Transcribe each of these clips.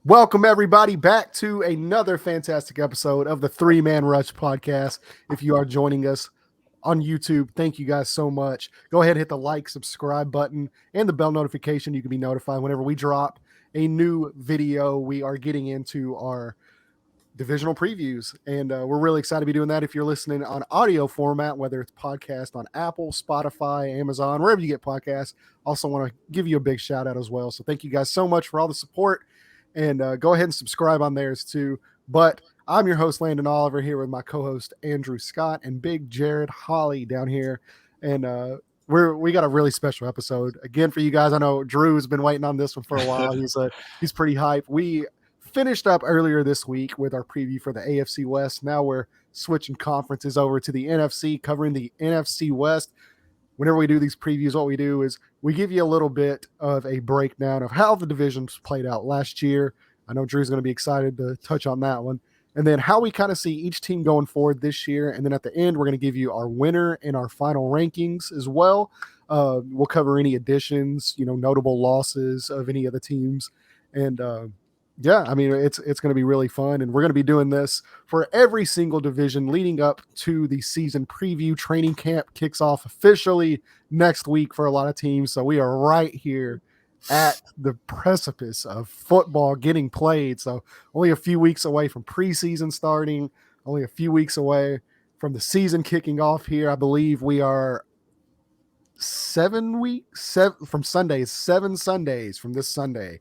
Welcome, everybody, back to another fantastic episode of the Three Man Rush podcast. If you are joining us on YouTube, thank you guys so much. Go ahead and hit the like, subscribe button, and the bell notification. You can be notified whenever we drop a new video. We are getting into our divisional previews, and we're really excited to be doing that. If you're listening on audio format, whether it's podcast on Apple, Spotify, Amazon, wherever you get podcasts, also want to give you a big shout out as well. So thank you guys so much for all the support, and go ahead and subscribe on theirs too. But I'm your host, Landon Oliver, here with my co-host Andrew Scott and Big Jared Holly down here, and we got a really special episode again for you guys. I know Drew's been waiting on this one for a while. He's pretty hyped. We finished up earlier this week with our preview for the AFC West. Now we're switching conferences over to the NFC, covering the NFC West. Whenever we do these previews, what we do is we give you a little bit of a breakdown of how the divisions played out last year. I know Drew's going to be excited to touch on that one. And then how we kind of see each team going forward this year. And then at the end, we're going to give you our winner and our final rankings as well. We'll cover any additions, notable losses of any of the teams. And yeah, I mean, it's going to be really fun, and we're going to be doing this for every single division leading up to the season preview. Training camp kicks off officially next week for a lot of teams, so we are right here at the precipice of football getting played. So only a few weeks away from preseason starting, only a few weeks away from the season kicking off here. I believe we are 7 from Sundays, 7 Sundays from this Sunday.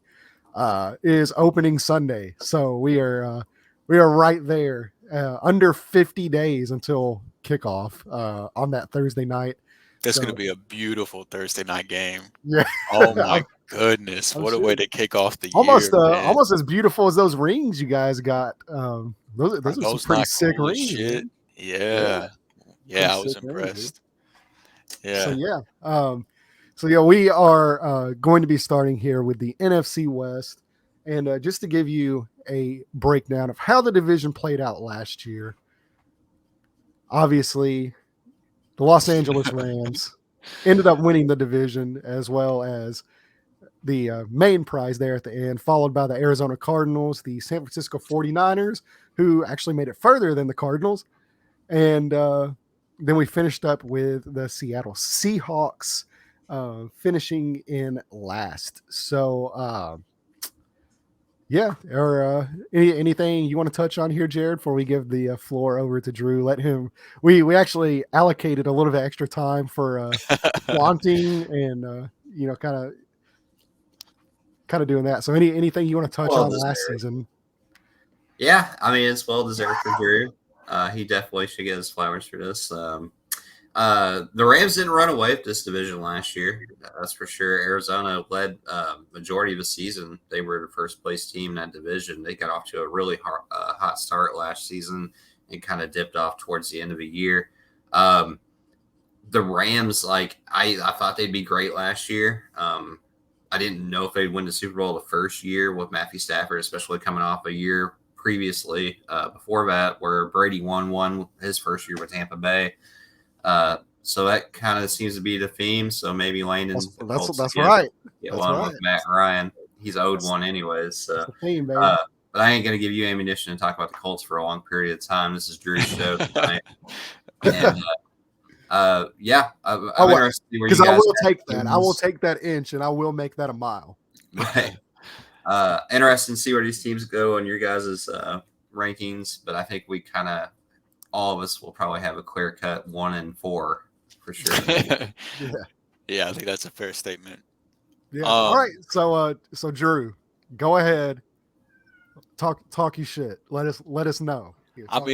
Is opening Sunday, so we are right there, under 50 days until kickoff on that Thursday night. That's going to be a beautiful Thursday night game. Yeah. Oh my goodness, what a way to kick off the year! Almost as beautiful as those rings you guys got. Those are some pretty sick rings. Shit. Yeah, I was impressed. So yeah, we are going to be starting here with the NFC West, and just to give you a breakdown of how the division played out last year. Obviously, the Los Angeles Rams ended up winning the division, as well as the main prize there at the end, followed by the Arizona Cardinals, the San Francisco 49ers, who actually made it further than the Cardinals, and then we finished up with the Seattle Seahawks, finishing in last. So anything you want to touch on here, Jared, before we give the floor over to Drew? Let him. We actually allocated a little bit extra time for wanting and kind of doing that. So anything you want to touch on last season? Yeah, I mean, it's well deserved for Drew. He definitely should get his flowers for this. The Rams didn't run away with this division last year. That's for sure. Arizona led majority of the season. They were the first place team in that division. They got off to a really hot start last season and kind of dipped off towards the end of the year. The Rams, I thought they'd be great last year. I didn't know if they'd win the Super Bowl the first year with Matthew Stafford, especially coming off a year previously before that where Brady won his first year with Tampa Bay. So that kind of seems to be the theme. So maybe Landon. That's right. Get one with Matt Ryan. He's owed one anyways. So, theme, but I ain't gonna give you ammunition to talk about the Colts for a long period of time. This is Drew's show tonight. And I'm interested because I will take that. I will take that inch, and I will make that a mile. Right. Interesting to see where these teams go on your guys' rankings, but I think we kind of. All of us will probably have a clear-cut 1 and 4 for sure. Yeah, I think that's a fair statement. Yeah. All right. So Drew, go ahead. Talk your shit. Let us know. I'm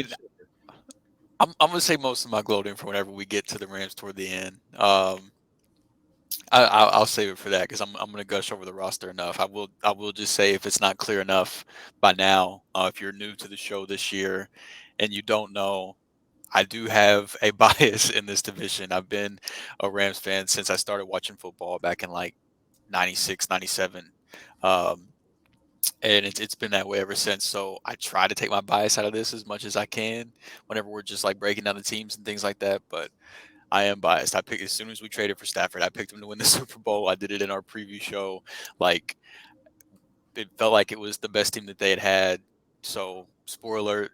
gonna say most of my gloating for whenever we get to the Rams toward the end. I'll save it for that because I'm gonna gush over the roster enough. I will just say, if it's not clear enough by now, if you're new to the show this year and you don't know, I do have a bias in this division. I've been a Rams fan since I started watching football back in 96, 97. And it's been that way ever since. So I try to take my bias out of this as much as I can whenever we're just breaking down the teams and things like that. But I am biased. I picked, as soon as we traded for Stafford, I picked him to win the Super Bowl. I did it in our preview show. it felt like it was the best team that they had. So spoiler,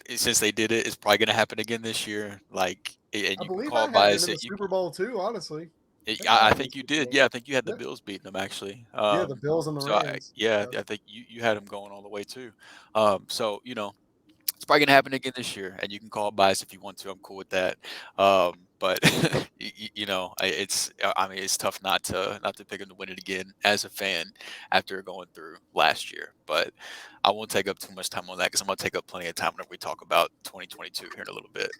since they did it, it's probably going to happen again this year. Like, and I you can believe call I it had them bias. in the Super Bowl too. Honestly, I had them in the think you Super did. Bowl. Yeah, I think you had the Yeah. Bills beating them actually. Yeah, the Bills and the So Rams. yeah, I think you had them going all the way too. So it's probably gonna happen again this year, and you can call it bias if you want to. I'm cool with that. But I mean, it's tough not to pick them to win it again as a fan after going through last year. But I won't take up too much time on that because I'm gonna take up plenty of time whenever we talk about 2022 here in a little bit.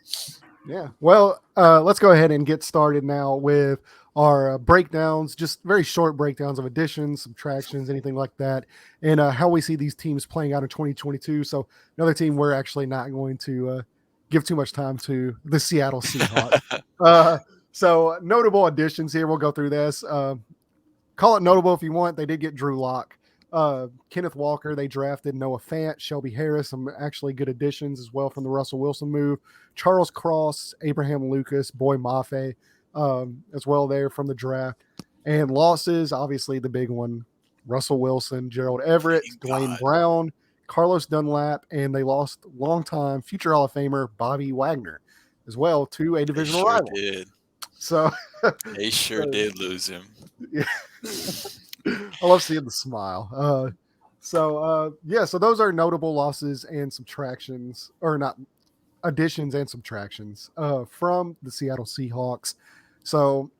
Yeah. Well, let's go ahead and get started now with our breakdowns, just very short breakdowns of additions, subtractions, anything like that, and how we see these teams playing out in 2022. So another team we're actually not going to give too much time to, the Seattle Seahawks. So notable additions here. We'll go through this. Call it notable if you want. They did get Drew Lock. Kenneth Walker, they drafted Noah Fant, Shelby Harris, some actually good additions as well from the Russell Wilson move. Charles Cross, Abraham Lucas, Boy Mafe, as well there from the draft. And losses, obviously the big one, Russell Wilson, Gerald Everett, Thank Dwayne God. Brown, Carlos Dunlap, and they lost longtime future Hall of Famer Bobby Wagner as well to a They divisional sure rival. did. So They sure did lose him. yeah. I love seeing the smile. So those are notable losses and subtractions, or not additions and subtractions from the Seattle Seahawks. So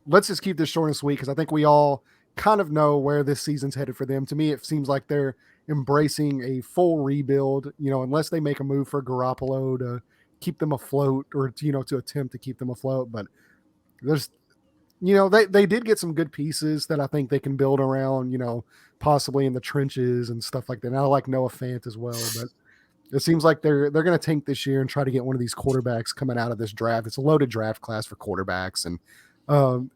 let's just keep this short and sweet because I think we all kind of know where this season's headed for them. To me, it seems like they're embracing a full rebuild, unless they make a move for Garoppolo to keep them afloat or, to attempt to keep them afloat. But there's they did get some good pieces that I think they can build around, possibly in the trenches and stuff like that. And I like Noah Fant as well, but it seems like they're going to tank this year and try to get one of these quarterbacks coming out of this draft. It's a loaded draft class for quarterbacks, and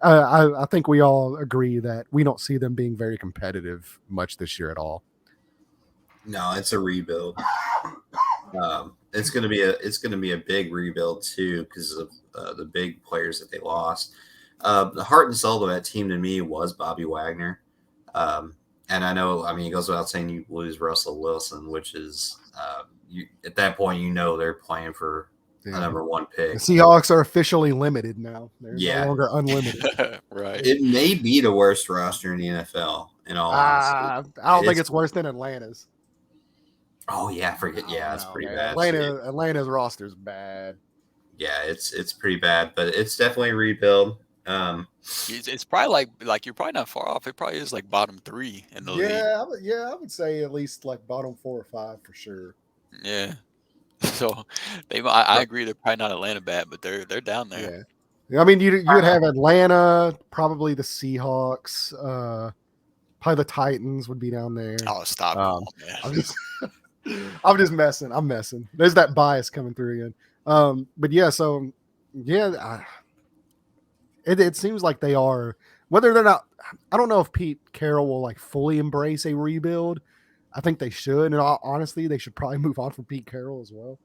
I think we all agree that we don't see them being very competitive much this year at all. No, it's a rebuild. It's going to be a big rebuild too because of the big players that they lost. The heart and soul of that team to me was Bobby Wagner. And I know, it goes without saying you lose Russell Wilson, which is at that point, they're playing for a number one pick. The Seahawks are officially limited now. They're no longer unlimited. Right. It may be the worst roster in the NFL, in all honesty. I don't think it's worse than Atlanta's. Oh, yeah, forget. Yeah, it's pretty bad. Atlanta's roster's bad. Yeah, it's pretty bad, but it's definitely a rebuild. It's probably like you're probably not far off. It probably is like bottom 3 in the league. I would say at least like bottom 4 or 5 for sure. Yeah. So I agree. They're probably not Atlanta bad, but they're down there. Yeah. I mean, you would have Atlanta, probably the Seahawks, probably the Titans would be down there. Oh, stop! Man. I'm just messing. I'm messing. There's that bias coming through again. But yeah, so yeah, it seems like they are. Whether they're not, I don't know if Pete Carroll will like fully embrace a rebuild. I think they should, and honestly, they should probably move on from Pete Carroll as well.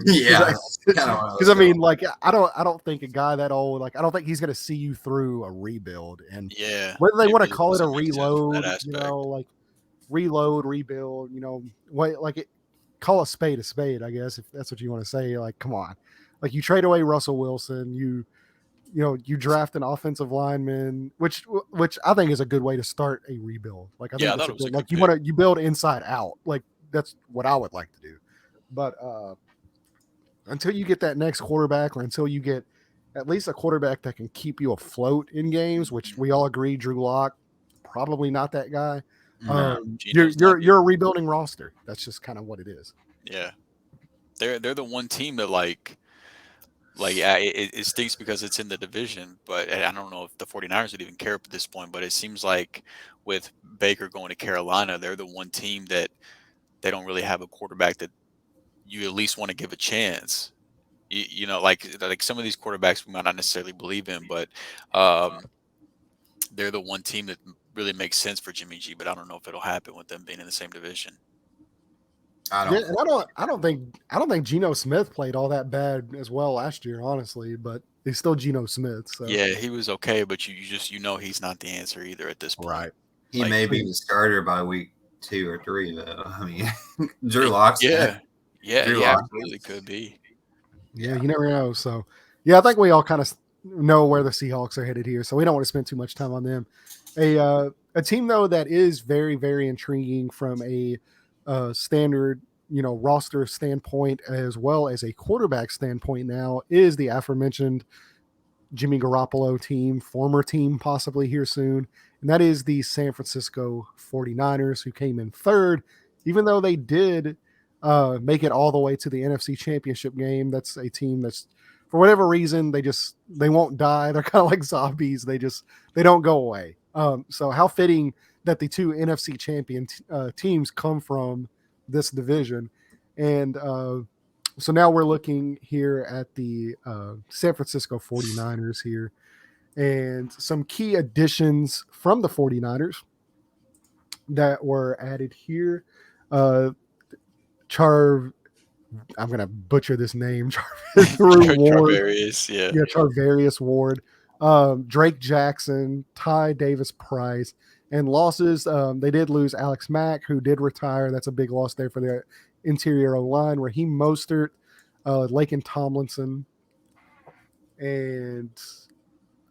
Yeah, because I mean, like, I don't think a guy that old, like, I don't think he's going to see you through a rebuild. And whether they want to call it a reload, like reload, rebuild, call a spade, I guess, if that's what you want to say. Like, come on, like you trade away Russell Wilson, you draft an offensive lineman, which I think is a good way to start a rebuild. Like, I think that's good, like you build inside out. Like, that's what I would like to do. But until you get that next quarterback, or until you get at least a quarterback that can keep you afloat in games, which we all agree, Drew Lock, probably not that guy. You're a rebuilding roster. That's just kind of what it is. Yeah, they're the one team that it stinks because it's in the division, but I don't know if the 49ers would even care at this point, but it seems like with Baker going to Carolina, they're the one team that they don't really have a quarterback that you at least want to give a chance. Like some of these quarterbacks we might not necessarily believe in, but they're the one team that really makes sense for Jimmy G, but I don't know if it'll happen with them being in the same division. I don't think Geno Smith played all that bad as well last year, honestly, but he's still Geno Smith. So. Yeah, he was okay, but you know he's not the answer either at this point. Right. He Like, may be the starter by week 2 or 3, though. I mean, Drew Lock's yeah, Drew he Lock. absolutely could be. Yeah, you never know. So, yeah, I think we all kind of know where the Seahawks are headed here, so we don't want to spend too much time on them. A team though that is very very intriguing from a standard roster standpoint as well as a quarterback standpoint now is the aforementioned Jimmy Garoppolo team, former team possibly here soon, and that is the San Francisco 49ers, who came in third, even though they did make it all the way to the NFC Championship game. That's a team that's, for whatever reason, they won't die. They're kind of like zombies. They don't go away. So how fitting that the two NFC champion teams come from this division, and so now we're looking here at the San Francisco 49ers here, and some key additions from the 49ers that were added here. I'm going to butcher this name. Charvarius, yeah. Yeah, Charvarius Ward, Drake Jackson, Ty Davis Price, and losses. They did lose Alex Mack, who did retire. That's a big loss there for the interior O line. Raheem Mostert, Laken Tomlinson, and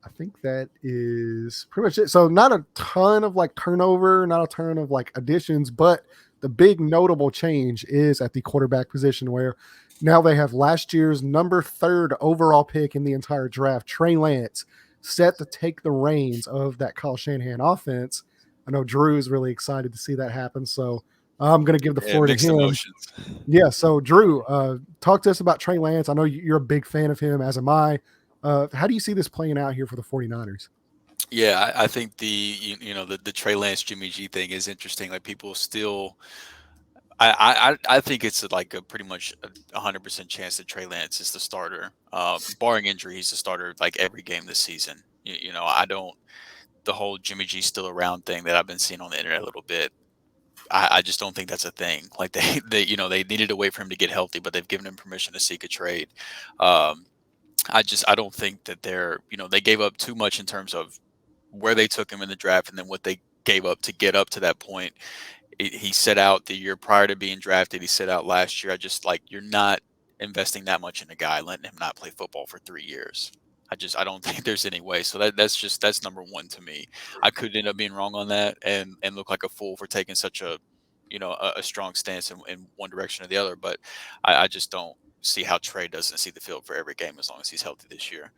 I think that is pretty much it. So not a ton of like turnover, not a ton of like additions, but the big notable change is at the quarterback position, where now they have last year's number 3rd overall pick in the entire draft, Trey Lance, set to take the reins of that Kyle Shanahan offense. I know Drew is really excited to see that happen, so I'm going to give the floor to Mixed him. emotions. Yeah, so Drew, talk to us about Trey Lance. I know you're a big fan of him, as am I. How do you see this playing out here for the 49ers? Yeah, I think the Trey Lance Jimmy G thing is interesting. Like, people still, I think it's like a pretty much 100% chance that Trey Lance is the starter. Barring injury, he's the starter like every game this season. I don't, the whole Jimmy G still around thing that I've been seeing on the internet a little bit. I just don't think that's a thing. Like, they needed to wait for him to get healthy, but they've given him permission to seek a trade. Um, I don't think that they gave up too much in terms of where they took him in the draft and then what they gave up to get up to that point. He set out the year prior to being drafted. He set out last year. I just, like, you're not investing that much in a guy, letting him not play football for 3 years. I don't think there's any way. So that's number one to me. I could end up being wrong on that and look like a fool for taking such a strong stance in one direction or the other. But I just don't see how Trey doesn't see the field for every game as long as he's healthy this year.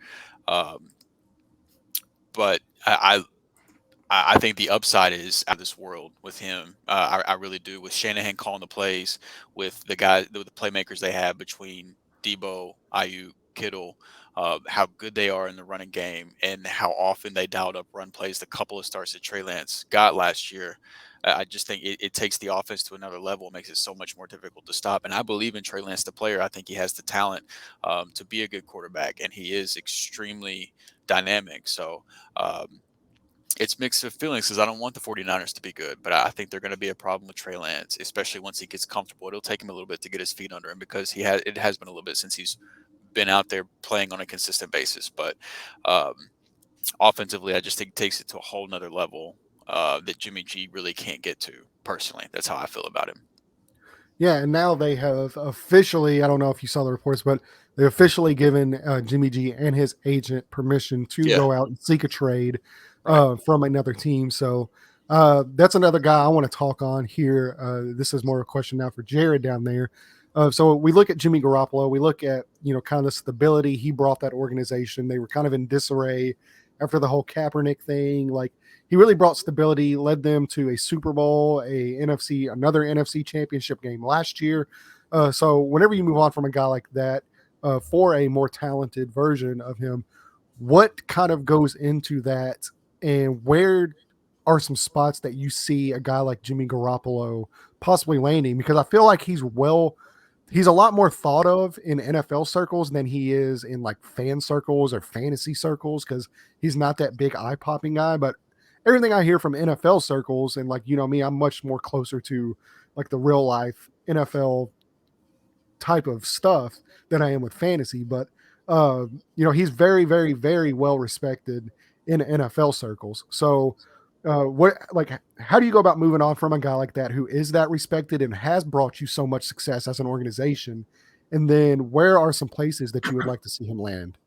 But I think the upside is out of this world with him. I really do. With Shanahan calling the plays, with the playmakers they have between Debo, Ayuk, Kittle, how good they are in the running game, and how often they dialed up run plays. The couple of starts that Trey Lance got last year, I just think it takes the offense to another level. It makes it so much more difficult to stop. And I believe in Trey Lance, the player. I think he has the talent to be a good quarterback, and he is extremely dynamic. So it's mixed of feelings because I don't want the 49ers to be good, but I think they're going to be a problem with Trey Lance, especially once he gets comfortable. It'll take him a little bit to get his feet under him because it has been a little bit since he's been out there playing on a consistent basis. But offensively, I just think it takes it to a whole nother level that Jimmy G really can't get to. Personally, that's how I feel about him. Yeah, and now they have officially, I don't know if you saw the reports, but they officially given Jimmy G and his agent permission to go out and seek a trade from another team. So that's another guy I want to talk on here. This is more a question now for Jared down there. So we look at Jimmy Garoppolo. We look at, kind of the stability he brought that organization. They were kind of in disarray after the whole Kaepernick thing. Like, he really brought stability, led them to a Super Bowl, another NFC championship game last year. So whenever you move on from a guy like that for a more talented version of him, what kind of goes into that, and where are some spots that you see a guy like Jimmy Garoppolo possibly landing? Because I feel like he's a lot more thought of in NFL circles than he is in like fan circles or fantasy circles, because he's not that big eye-popping guy. But everything I hear from NFL circles, and like, me, I'm much more closer to like the real life NFL type of stuff than I am with fantasy. But he's very, very, very well respected in NFL circles. So how do you go about moving on from a guy like that who is that respected and has brought you so much success as an organization? And then where are some places that you would like to see him land?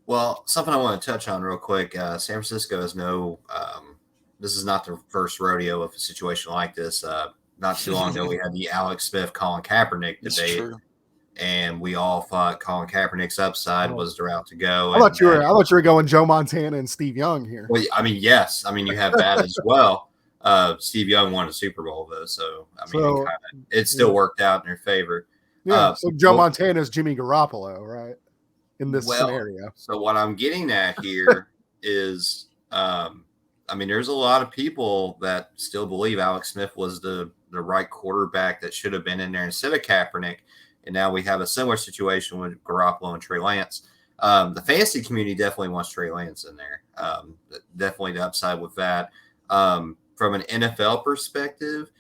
Well, something I want to touch on real quick. San Francisco is this is not the first rodeo of a situation like this. Not too long ago, we had the Alex Smith, Colin Kaepernick debate, and we all thought Colin Kaepernick's upside was the route to go. I thought you were going Joe Montana and Steve Young here. Well, I mean, yes. I mean, you have that as well. Steve Young won a Super Bowl, though, so I mean, it still worked out in their favor. Yeah, so Joe Montana's Jimmy Garoppolo, right? In this scenario. So what I'm getting at here is, I mean, there's a lot of people that still believe Alex Smith was the right quarterback that should have been in there instead of Kaepernick. And now we have a similar situation with Garoppolo and Trey Lance. The fantasy community definitely wants Trey Lance in there. Definitely the upside with that. From an NFL perspective,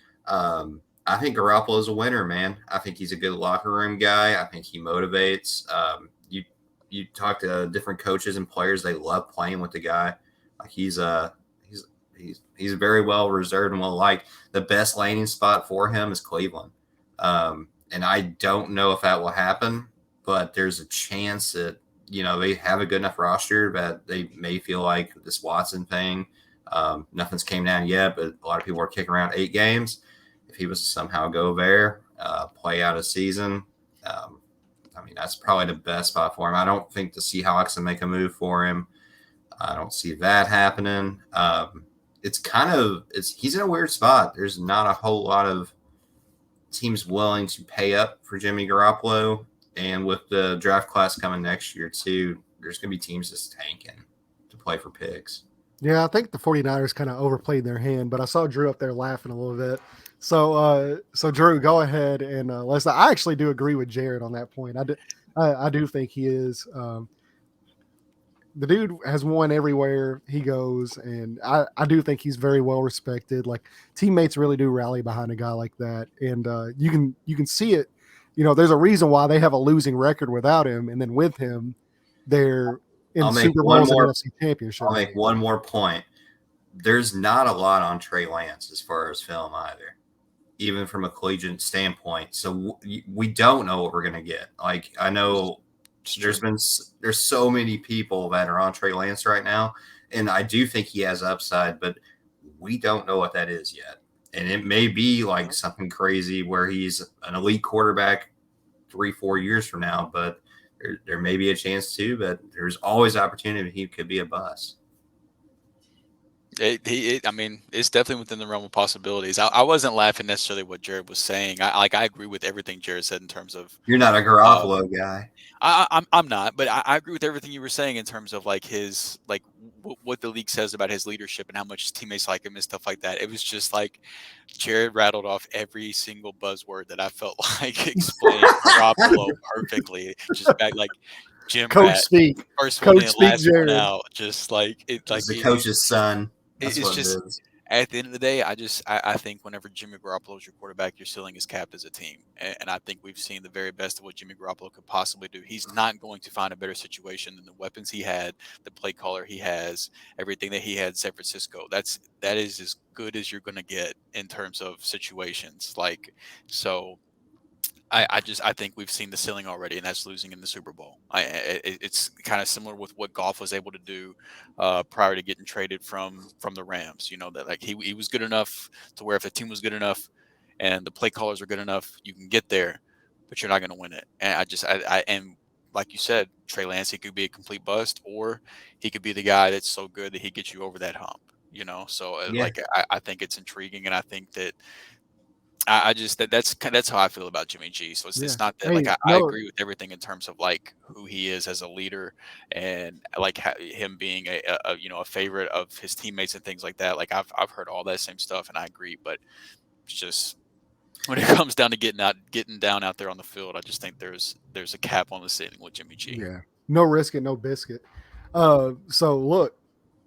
I think Garoppolo is a winner, man. I think he's a good locker room guy. I think he motivates. You talk to different coaches and players; they love playing with the guy. Like he's very well reserved and well liked. The best landing spot for him is Cleveland, and I don't know if that will happen, but there's a chance that they have a good enough roster that they may feel like this Watson thing. Nothing's came down yet, but a lot of people are kicking around 8 games. If he was to somehow go there, play out a season. I mean, that's probably the best spot for him. I don't think the Seahawks will make a move for him. I don't see that happening. He's in a weird spot. There's not a whole lot of teams willing to pay up for Jimmy Garoppolo. And with the draft class coming next year, too, there's going to be teams just tanking to play for picks. Yeah, I think the 49ers kind of overplayed their hand, but I saw Drew up there laughing a little bit. So Drew, go ahead and let's. I actually do agree with Jared on that point. I do think he is. The dude has won everywhere he goes, and I do think he's very well respected. Like teammates really do rally behind a guy like that, and you can see it. There's a reason why they have a losing record without him, and then with him, they're in Super Bowls and NFC Championship. I'll make one more point. There's not a lot on Trey Lance as far as film either, even from a collegiate standpoint. So we don't know what we're going to get. Like I know there's so many people that are on Trey Lance right now, and I do think he has upside, but we don't know what that is yet. And it may be like something crazy where he's an elite quarterback 3-4 years from now, but there may be a chance too, but there's always opportunity. He could be a bust. I mean, it's definitely within the realm of possibilities. I wasn't laughing necessarily what Jared was saying. I agree with everything Jared said in terms of you're not a Garoppolo guy. I'm not, but I agree with everything you were saying in terms of like his what the league says about his leadership and how much his teammates like him and stuff like that. It was just like Jared rattled off every single buzzword that I felt like explained Garoppolo perfectly. Just back like Jim Coach Rat, speak. First Coach one in, speak, last Jared. one out. Just like it, like the coach's son. That's it's what just it is. At the end of the day, I think whenever Jimmy Garoppolo is your quarterback, your ceiling is capped as a team. And I think we've seen the very best of what Jimmy Garoppolo could possibly do. He's not going to find a better situation than the weapons he had, the play caller he has, everything that he had in San Francisco. That is as good as you're going to get in terms of situations. I think we've seen the ceiling already, and that's losing in the Super Bowl. It's kind of similar with what Goff was able to do prior to getting traded from the Rams. That like he was good enough to where if the team was good enough and the play callers are good enough, you can get there, but you're not going to win it. And and like you said, Trey Lance, he could be a complete bust, or he could be the guy that's so good that he gets you over that hump. So I think it's intriguing, and I think that. That's how I feel about Jimmy G. So it's not that I agree with everything in terms of like who he is as a leader and like him being a favorite of his teammates and things like that. Like I've heard all that same stuff and I agree, but it's just when it comes down to getting down out there on the field, I just think there's a cap on the ceiling with Jimmy G. Yeah, no risk it, no biscuit. So look.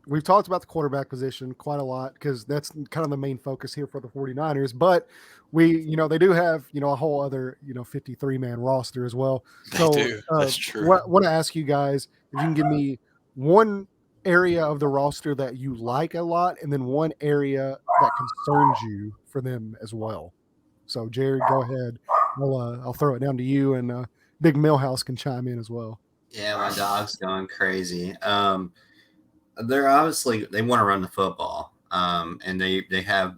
We've talked about the quarterback position quite a lot because that's kind of the main focus here for the 49ers, but they do have, a whole other, 53-man roster as well. They do. That's true. I want to ask you guys if you can give me one area of the roster that you like a lot, and then one area that concerns you for them as well. So, Jared, go ahead. I'll throw it down to you, and Big Millhouse can chime in as well. Yeah, my dog's going crazy. They're obviously they want to run the football, and they have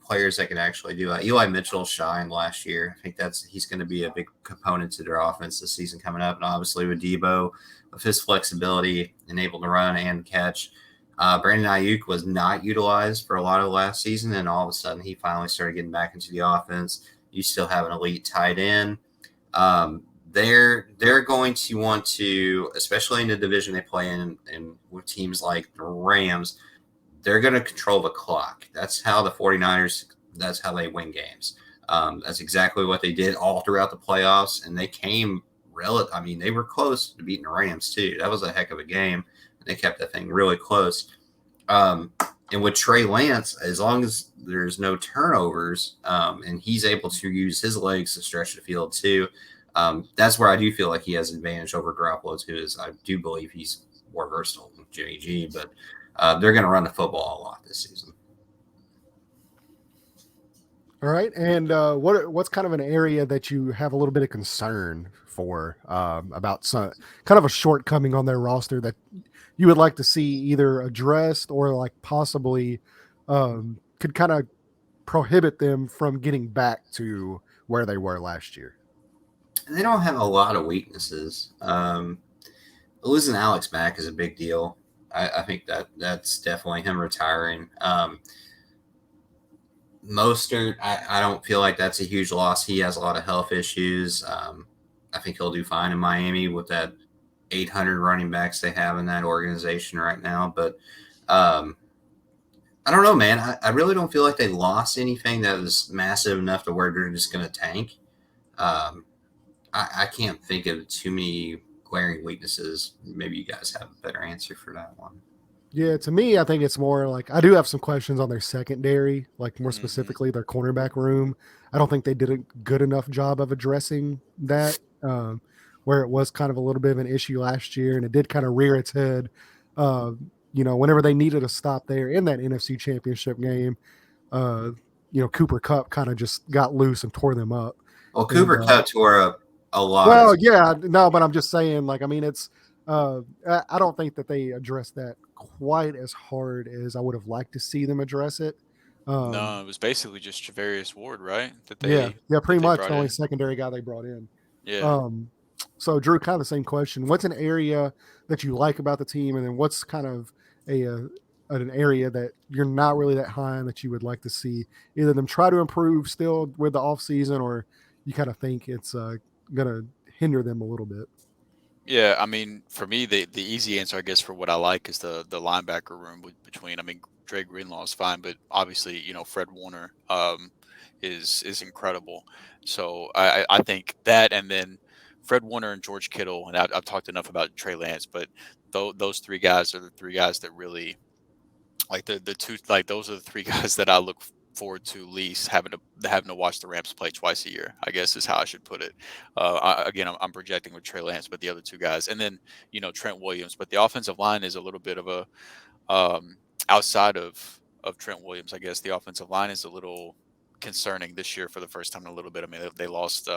players that can actually do it. Eli Mitchell shined last year. I think he's going to be a big component to their offense this season coming up, and obviously with Debo, with his flexibility and able to run and catch. Brandon Ayuk was not utilized for a lot of last season, and all of a sudden he finally started getting back into the offense. You still have an elite tight end. They're going to want to, especially in the division they play in, and with teams like the Rams, they're going to control the clock. That's how the 49ers, that's how they win games. That's exactly what they did all throughout the playoffs, and they came they were close to beating the Rams too. That was a heck of a game. They kept that thing really close. And with Trey Lance, as long as there's no turnovers, and he's able to use his legs to stretch the field too, that's where I do feel like he has an advantage over Garoppolo too. Is I do believe he's more versatile than Jimmy G, but they're going to run the football a lot this season. All right, and what's kind of an area that you have a little bit of concern for about some kind of a shortcoming on their roster that you would like to see either addressed or like possibly could kind of prohibit them from getting back to where they were last year? They don't have a lot of weaknesses. Losing Alex Mack is a big deal. I think that's definitely him retiring. Mostert, I don't feel like that's a huge loss. He has a lot of health issues. I think he'll do fine in Miami with that 800 running backs they have in that organization right now. But I don't know, man. I really don't feel like they lost anything that was massive enough to where they're just going to tank. I can't think of too many glaring weaknesses. Maybe you guys have a better answer for that one. Yeah, to me, I think it's more like I do have some questions on their secondary, like more specifically their cornerback room. I don't think they did a good enough job of addressing that, where it was kind of a little bit of an issue last year, and it did kind of rear its head. Whenever they needed a stop there in that NFC Championship game, Cooper Kupp kind of just got loose and tore them up. Well, Cooper Kupp tore up a lot. Well, yeah, no, but I'm just saying, like, I mean, it's I don't think that they addressed that quite as hard as I would have liked to see them address it. No, it was basically just Javarius Ward, right? Pretty much the only secondary guy they brought in. Yeah. So Drew, kind of the same question. What's an area that you like about the team, and then what's kind of an area that you're not really that high on that you would like to see either them try to improve still with the off season, or you kind of think it's going to hinder them a little bit? Yeah, I mean, for me, the easy answer, I guess, for what I like is the linebacker room between. I mean, Dre Greenlaw is fine, but obviously, Fred Warner is incredible. So I think that, and then Fred Warner and George Kittle, and I've talked enough about Trey Lance, but those three guys are the three guys that really like the two, like those are the three guys that I look forward to least having to watch the Rams play twice a year, I guess is how I should put it. I'm projecting with Trey Lance, but the other two guys, and then Trent Williams. But the offensive line is a little bit of a outside of Trent Williams, I guess the offensive line is a little concerning this year for the first time in a little bit. I mean, they lost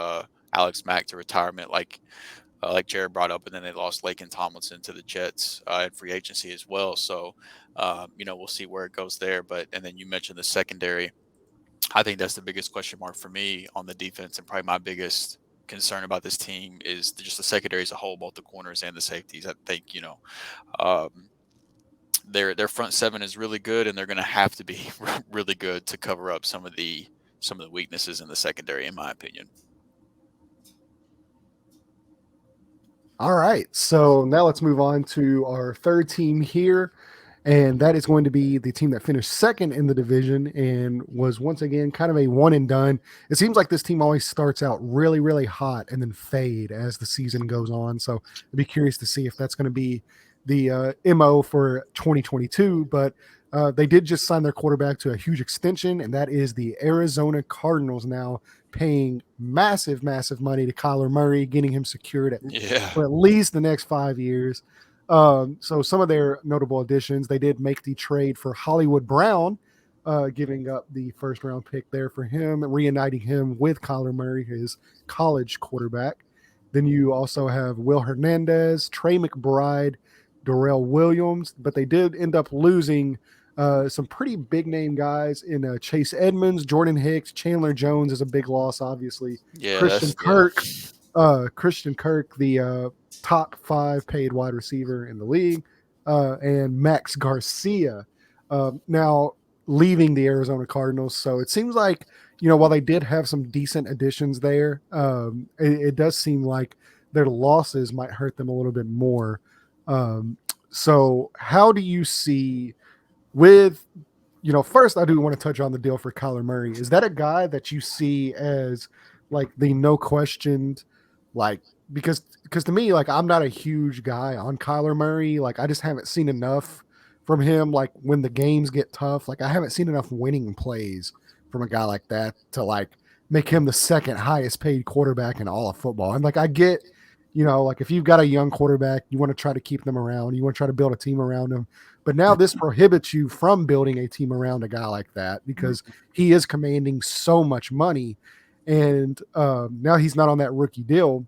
Alex Mack to retirement, like Jared brought up, and then they lost Laken Tomlinson to the Jets in free agency as well. So, we'll see where it goes there. And then you mentioned the secondary. I think that's the biggest question mark for me on the defense, and probably my biggest concern about this team is just the secondary as a whole, both the corners and the safeties. I think their front seven is really good, and they're going to have to be really good to cover up some of the weaknesses in the secondary, in my opinion. All right, so now let's move on to our third team here, and that is going to be the team that finished second in the division and was once again kind of a one and done. It seems like this team always starts out really, really hot and then fade as the season goes on. So I'd be curious to see if that's going to be the MO for 2022, but they did just sign their quarterback to a huge extension, and that is the Arizona Cardinals now paying massive, massive money to Kyler Murray, getting him secured for at least the next 5 years. So some of their notable additions, they did make the trade for Hollywood Brown, giving up the first round pick there for him, reuniting him with Kyler Murray, his college quarterback. Then you also have Will Hernandez, Trey McBride, Darrell Williams, but they did end up losing some pretty big name guys in Chase Edmonds, Jordan Hicks, Chandler Jones is a big loss, obviously. Yeah, Christian Kirk, the top 5 paid wide receiver in the league, and Max Garcia. Now leaving the Arizona Cardinals, so it seems like while they did have some decent additions there, it does seem like their losses might hurt them a little bit more. So how do you see with first I do want to touch on the deal for Kyler Murray. Is that a guy that you see as like the no questioned, like because to me, like I'm not a huge guy on Kyler Murray. Like I just haven't seen enough from him. Like when the games get tough, like I haven't seen enough winning plays from a guy like that to like make him the second highest paid quarterback in all of football. And like I get, like if you've got a young quarterback, you want to try to keep them around, you want to try to build a team around them. But now this prohibits you from building a team around a guy like that because he is commanding so much money. And now he's not on that rookie deal.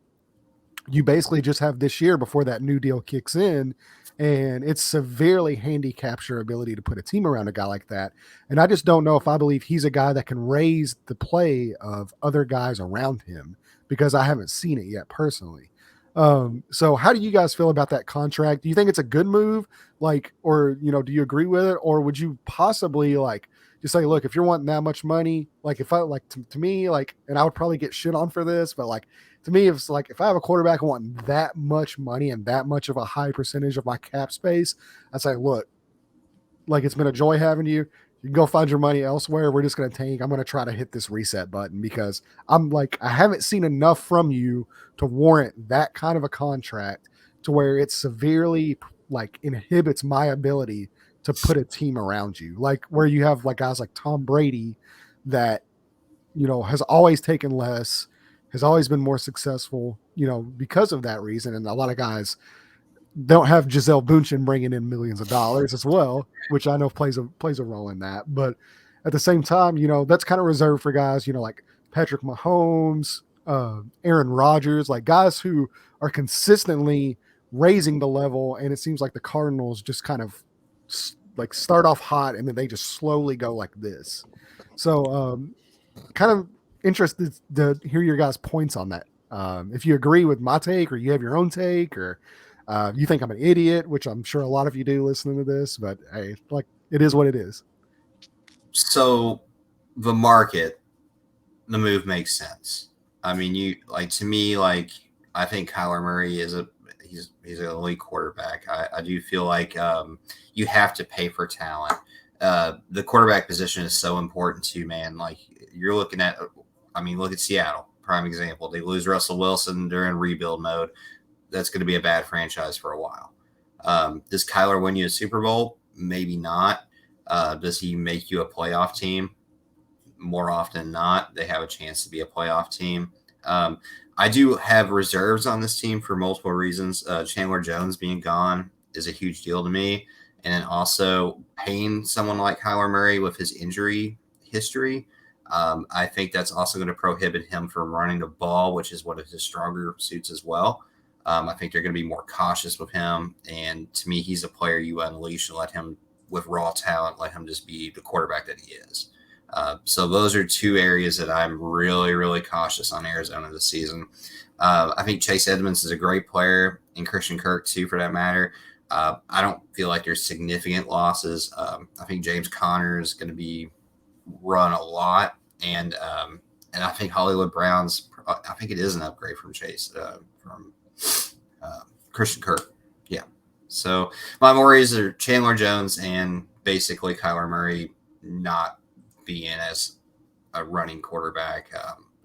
You basically just have this year before that new deal kicks in, and it severely handicaps your ability to put a team around a guy like that. And I just don't know if I believe he's a guy that can raise the play of other guys around him because I haven't seen it yet personally. So how do you guys feel about that contract? Do you think it's a good move? Like, or, do you agree with it? Or would you possibly like just say, look, if you're wanting that much money, like if I like to me, like, and I would probably get shit on for this, but like, to me, it's like if I have a quarterback wanting that much money and that much of a high percentage of my cap space, I'd say, look, like it's been a joy having you. You can go find your money elsewhere. We're just going to tank. I'm going to try to hit this reset button because I'm like, I haven't seen enough from you to warrant that kind of a contract to where it severely like inhibits my ability to put a team around you. Like where you have like guys like Tom Brady that, has always taken less, has always been more successful, because of that reason. And a lot of guys don't have Giselle Bundchen bringing in millions of dollars as well, which I know plays a role in that. But at the same time, that's kind of reserved for guys, like Patrick Mahomes, Aaron Rodgers, like guys who are consistently raising the level. And it seems like the Cardinals just kind of like start off hot and then they just slowly go like this. So kind of interested to hear your guys' points on that. If you agree with my take or you have your own take or you think I'm an idiot, which I'm sure a lot of you do listening to this, but hey, like it is what it is. So the market, the move makes sense. I mean, to me, like I think Kyler Murray is he's an elite quarterback. I do feel like you have to pay for talent. The quarterback position is so important too, man. Like you're looking at, look at Seattle, prime example. They lose Russell Wilson. They're in rebuild mode. That's going to be a bad franchise for a while. Does Kyler win you a Super Bowl? Maybe not. Does he make you a playoff team? More often than not, they have a chance to be a playoff team. I do have reserves on this team for multiple reasons. Chandler Jones being gone is a huge deal to me. And then also paying someone like Kyler Murray with his injury history, I think that's also going to prohibit him from running the ball, which is one of his stronger suits as well. I think they're going to be more cautious with him. And to me, he's a player you unleash and let him, with raw talent, let him just be the quarterback that he is. So those are two areas that I'm really, really cautious on Arizona this season. I think Chase Edmonds is a great player, and Christian Kirk too, for that matter. I don't feel like there's significant losses. I think James Conner is going to be run a lot, and I think Hollywood Brown's. I think it is an upgrade from Christian Kirk. Yeah. So my worries are Chandler Jones and basically Kyler Murray not being as a running quarterback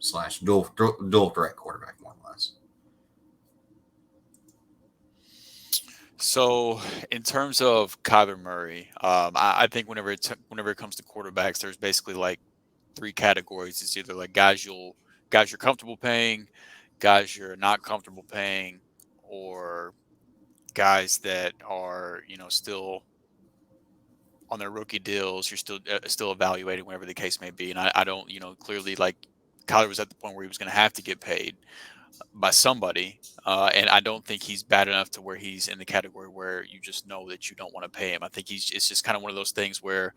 / dual threat quarterback, more or less. So in terms of Kyler Murray, I think whenever it comes to quarterbacks, there's basically like 3 categories. It's either like guys you're comfortable paying, guys you're not comfortable paying, or guys that are, still on their rookie deals. You're still evaluating whatever the case may be. And I don't, clearly, like, Kyler was at the point where he was going to have to get paid by somebody. And I don't think he's bad enough to where he's in the category where you just know that you don't want to pay him. I think it's just kind of one of those things where,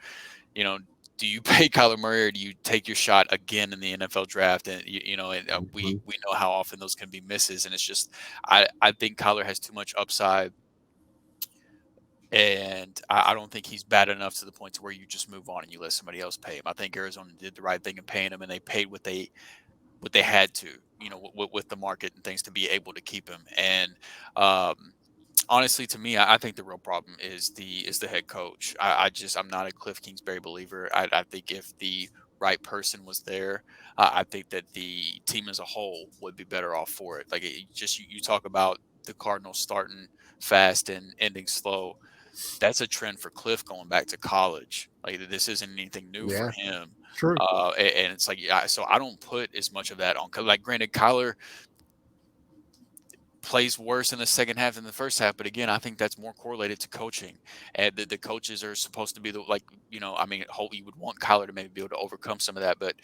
do you pay Kyler Murray or do you take your shot again in the NFL draft? And, we know how often those can be misses. And it's just, I think Kyler has too much upside. And I don't think he's bad enough to the point to where you just move on and you let somebody else pay him. I think Arizona did the right thing in paying him, and they paid what they had to, with the market and things to be able to keep him. And honestly, to me, I think the real problem is the head coach. I'm not a Cliff Kingsbury believer. I think if the right person was there, I think that the team as a whole would be better off for it. Like, you talk about the Cardinals starting fast and ending slow. That's a trend for Cliff going back to college. Like, this isn't anything new for him. True. And it's like, so I don't put as much of that on. Like, granted, Kyler plays worse in the second half than the first half, but again, I think that's more correlated to coaching. And the coaches are supposed to be you would want Kyler to maybe be able to overcome some of that, but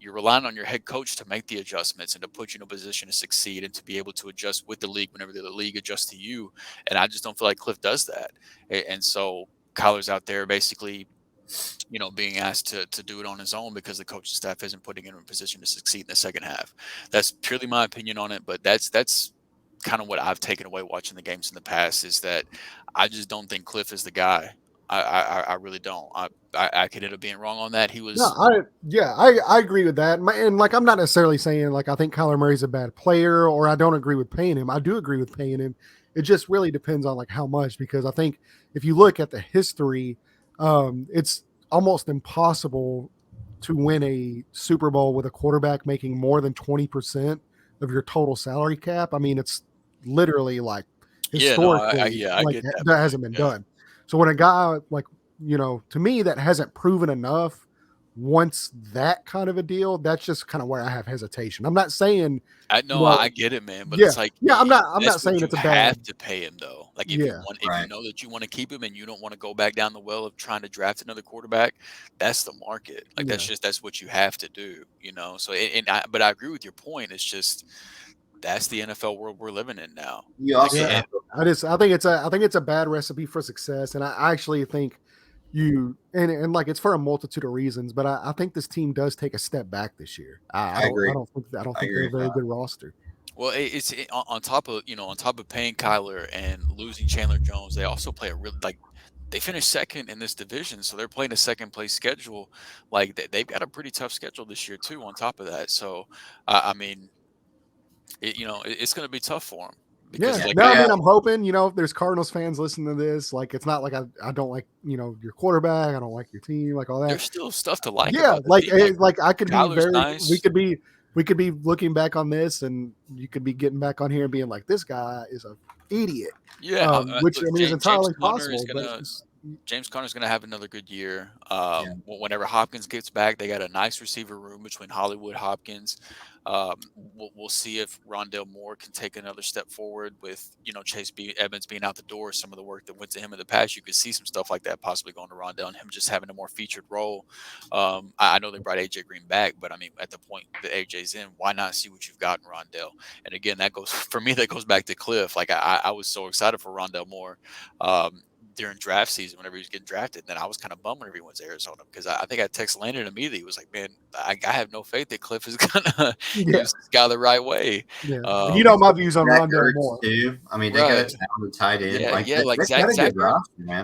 you're relying on your head coach to make the adjustments and to put you in a position to succeed and to be able to adjust with the league whenever the league adjusts to you. And I just don't feel like Cliff does that. And so Kyler's out there basically, being asked to do it on his own because the coaching staff isn't putting him in a position to succeed in the second half. That's purely my opinion on it, but that's kind of what I've taken away watching the games in the past, is that I just don't think Cliff is the guy. I really don't. I could end up being wrong on that. He was. No, I agree with that. And like, I'm not necessarily saying like I think Kyler Murray's a bad player or I don't agree with paying him. I do agree with paying him. It just really depends on like how much, because I think if you look at the history, it's almost impossible to win a Super Bowl with a quarterback making more than 20% of your total salary cap. I mean, it's literally like historically, I get that hasn't been done. So when a guy like, to me, that hasn't proven enough wants that kind of a deal, that's just kind of where I have hesitation. I'm not saying I get it, man, but it's like, I'm not saying it's a bad. Have to pay him though. Like, if you know that you want to keep him and you don't want to go back down the well of trying to draft another quarterback, that's the market. Like, that's what you have to do, So, but I agree with your point. It's just, that's the NFL world we're living in now. You also I think it's a bad recipe for success, and I actually think and like, it's for a multitude of reasons, but I think this team does take a step back this year. I agree. I don't think they're a very good roster. Well, it's on top of paying Kyler and losing Chandler Jones, they also play they finished second in this division, so they're playing a second place schedule. Like, they've got a pretty tough schedule this year too. On top of that, so I mean, it's going to be tough for them. I mean, I'm hoping, if there's Cardinals fans listening to this, like, it's not like I don't like, your quarterback, I don't like your team, like all that. There's still stuff to like. Yeah, like I could Kyler's be nice. we could be looking back on this, and you could be getting back on here and being like, this guy is an idiot. Yeah, which I mean is entirely possible. James Conner's going to have another good year. Whenever Hopkins gets back, they got a nice receiver room between Hollywood, Hopkins. We'll see if Rondale Moore can take another step forward with, Chase Evans being out the door. Some of the work that went to him in the past, you could see some stuff like that possibly going to Rondale and him just having a more featured role. I know they brought AJ Green back, but I mean, at the point that AJ's in, why not see what you've got in Rondale? And again, that goes back to Cliff. Like, I was so excited for Rondale Moore during draft season whenever he was getting drafted. And then I was kind of bummed whenever he went to Arizona, because I think I texted Landon immediately. He was like, man, I have no faith that Cliff is going to use this guy the right way. Yeah. My views on Rondale Moore. Too. I mean, they got a talented tight end.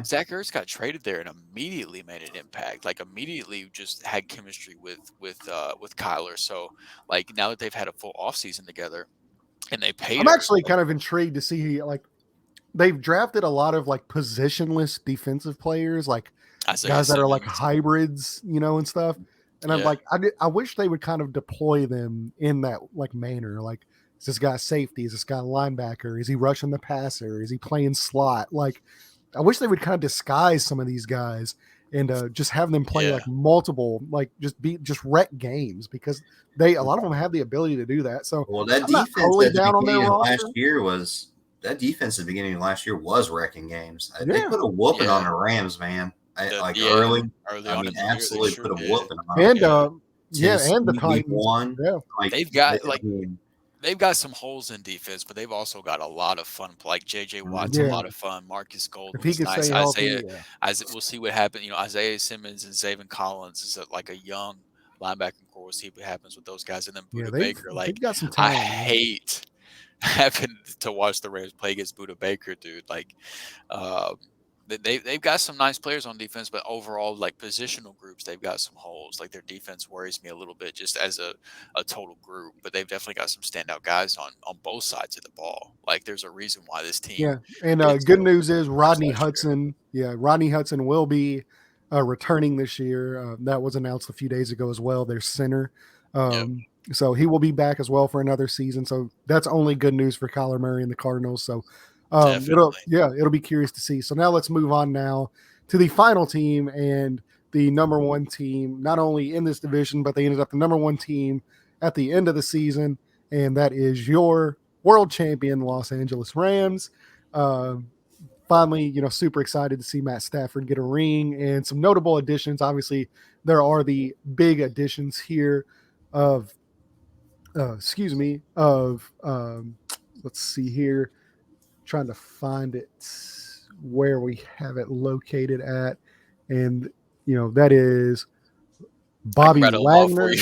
Zach Ertz got traded there and immediately made an impact. Like, immediately just had chemistry with Kyler. So, like, now that they've had a full offseason together and they paid, I'm actually kind of intrigued to see, like, they've drafted a lot of like positionless defensive players, like guys that are like hybrids, and stuff. And I'm like, I wish they would kind of deploy them in that like manner. Like, is this guy safety? Is this guy linebacker? Is he rushing the passer? Is he playing slot? Like, I wish they would kind of disguise some of these guys and just have them play like multiple, like just wreck games, because a lot of them have the ability to do that. So that defense totally down on their last year was that defense at the beginning of last year was wrecking games. They Yeah. put a whooping Yeah. on the Rams, man. Yeah, Early. early I on mean, in the year, they absolutely sure put a did. whooping on them. And Yeah. and the Tennessee week Titans. 1. Yeah. They've got I mean, they've got some holes in defense, but they've also got a lot of fun. Like J.J. Watt's a Yeah. lot of fun. Marcus If he Golden's could nice. stay healthy, yeah. We'll see what happens. Isaiah Simmons and Zayvon Collins is like a young linebacking core. We'll see what happens with those guys. And then Yeah, Budda Baker. they've got some I talent. Man. hate having to watch the Rams play against Budda Baker, dude. They've got some nice players on defense, but overall, like positional groups, they've got some holes. Like their defense worries me a little bit just as a total group, but they've definitely got some standout guys on both sides of the ball. Like there's a reason why this team. Yeah, and gets good so news is Rodney last year. Hudson. Yeah, Rodney Hudson will be returning this year. That was announced a few days ago as well. Their center. So he will be back as well for another season. So that's only good news for Kyler Murray and the Cardinals. So it'll be curious to see. So now let's move on now to the final team and the number one team, not only in this division, but they ended up the number one team at the end of the season, and that is your world champion Los Angeles Rams. Finally, super excited to see Matt Stafford get a ring and some notable additions. Obviously, there are the big additions here of let's see here, trying to find it where we have it located at, and that is Bobby Wagner.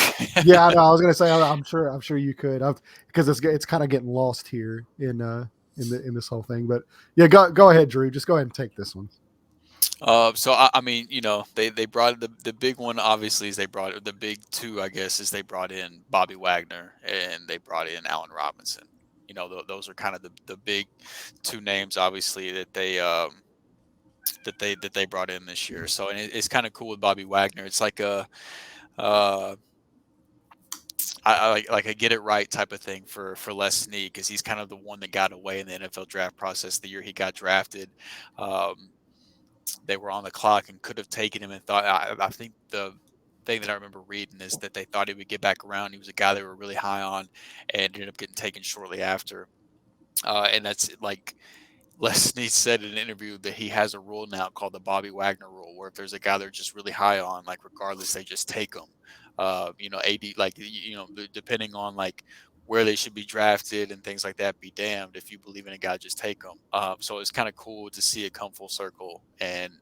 Yeah, I know. I was gonna say I'm sure you could, because it's kind of getting lost here in this whole thing. But yeah, go ahead, Drew. Just go ahead and take this one. So I mean, they brought the big one. Obviously, is they brought the big two. I guess is they brought in Bobby Wagner and they brought in Allen Robinson. Those are kind of the big two names, obviously, that they brought in this year. So and it's kind of cool with Bobby Wagner. It's like I a get it right type of thing for Les Snead, because he's kind of the one that got away in the NFL draft process the year he got drafted. They were on the clock and could have taken him and thought. I think the thing that I remember reading is that they thought he would get back around. He was a guy they were really high on, and ended up getting taken shortly after. And that's like Les Snead said in an interview that he has a rule now called the Bobby Wagner rule, where if there's a guy they're just really high on, like regardless, they just take him. Depending on like where they should be drafted and things like that, be damned if you believe in a guy, just take him. So it's kind of cool to see it come full circle and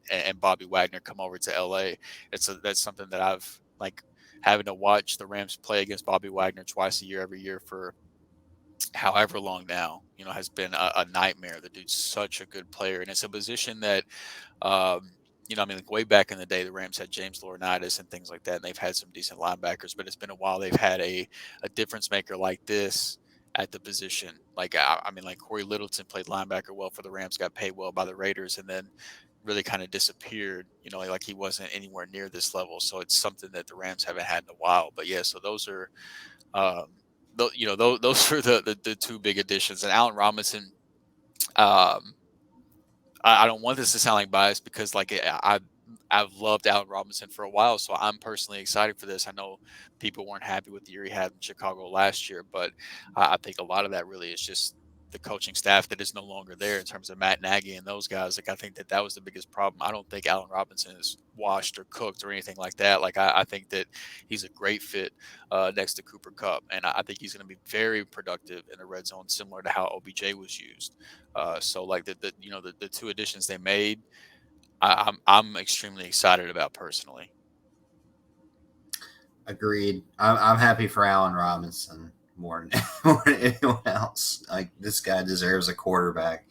Bobby Wagner come over to LA. That's something that I've like having to watch the Rams play against Bobby Wagner twice a year, every year for however long now, has been a nightmare. The dude's such a good player, and it's a position that, way back in the day, the Rams had James Laurinaitis and things like that, and they've had some decent linebackers, but it's been a while they've had a difference maker like this at the position. Like Corey Littleton played linebacker well for the Rams, got paid well by the Raiders, and then really kind of disappeared, like he wasn't anywhere near this level. So it's something that the Rams haven't had in a while. But yeah, so those are, those are the two big additions. And Allen Robinson, I don't want this to sound like bias, because like I've loved Allen Robinson for a while, so I'm personally excited for this. I know people weren't happy with the year he had in Chicago last year, but I think a lot of that really is just the coaching staff that is no longer there in terms of Matt Nagy and those guys. Like I think that was the biggest problem. I don't think Allen Robinson is washed or cooked or anything like that. Like I think that he's a great fit next to Cooper Kupp, and I think he's going to be very productive in the red zone, similar to how OBJ was used. So like the two additions they made, I'm extremely excited about personally. Agreed. I'm happy for Allen Robinson more than anyone else. Like this guy deserves a quarterback.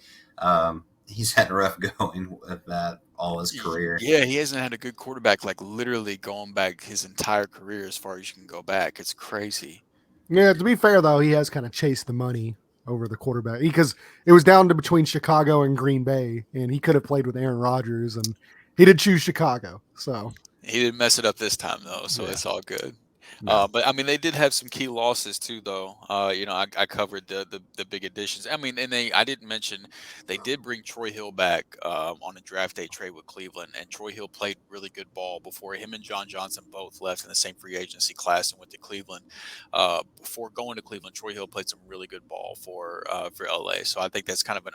He's had rough going with that all his career. Yeah, he hasn't had a good quarterback, like literally going back his entire career as far as you can go back. It's crazy. Yeah, to be fair though, he has kind of chased the money over the quarterback, because it was down to between Chicago and Green Bay, and he could have played with Aaron Rodgers, and he did choose Chicago. So he didn't mess it up this time though, so It's all good. Yeah. But I mean, they did have some key losses too, though. I covered the big additions. I mean, and I didn't mention they did bring Troy Hill back on a draft day trade with Cleveland, and Troy Hill played really good ball before him and John Johnson both left in the same free agency class and went to Cleveland. Before going to Cleveland, Troy Hill played some really good ball for LA. So I think that's kind of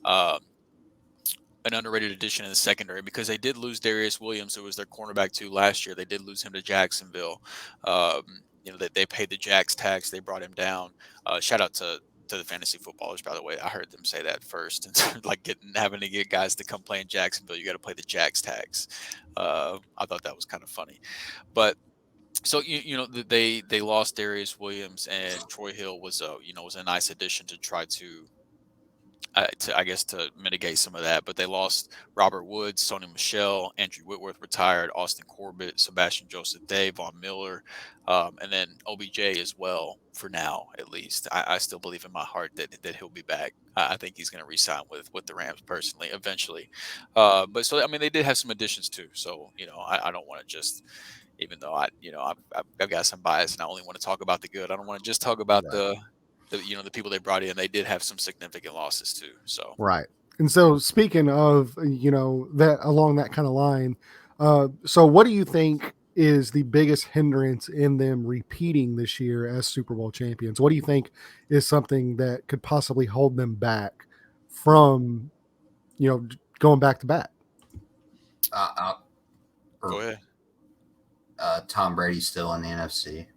um, an underrated addition in the secondary because they did lose Darius Williams, who was their cornerback too last year. They did lose him to Jacksonville. Um, they paid the Jax tax. They brought him down. Shout out to the fantasy footballers, by the way. I heard them say that first, and like having to get guys to come play in Jacksonville, you got to play the Jax tax. I thought that was kind of funny, but so they lost Darius Williams, and Troy Hill was a nice addition to try to I guess to mitigate some of that. But they lost Robert Woods, Sony Michel, Andrew Whitworth retired, Austin Corbett, Sebastian Joseph Day, Von Miller, and then OBJ as well for now, at least. I still believe in my heart that he'll be back. I think he's going to re-sign with the Rams personally eventually. But so I mean they did have some additions too. So I don't want to just even though I've got some bias and I only want to talk about the good. I don't want to just talk about Right. the people they brought in. They did have some significant losses too. So Right. And so speaking of, that along that kind of line, so what do you think is the biggest hindrance in them repeating this year as Super Bowl champions? What do you think is something that could possibly hold them back from, going back to back? go ahead. Tom Brady's still in the NFC.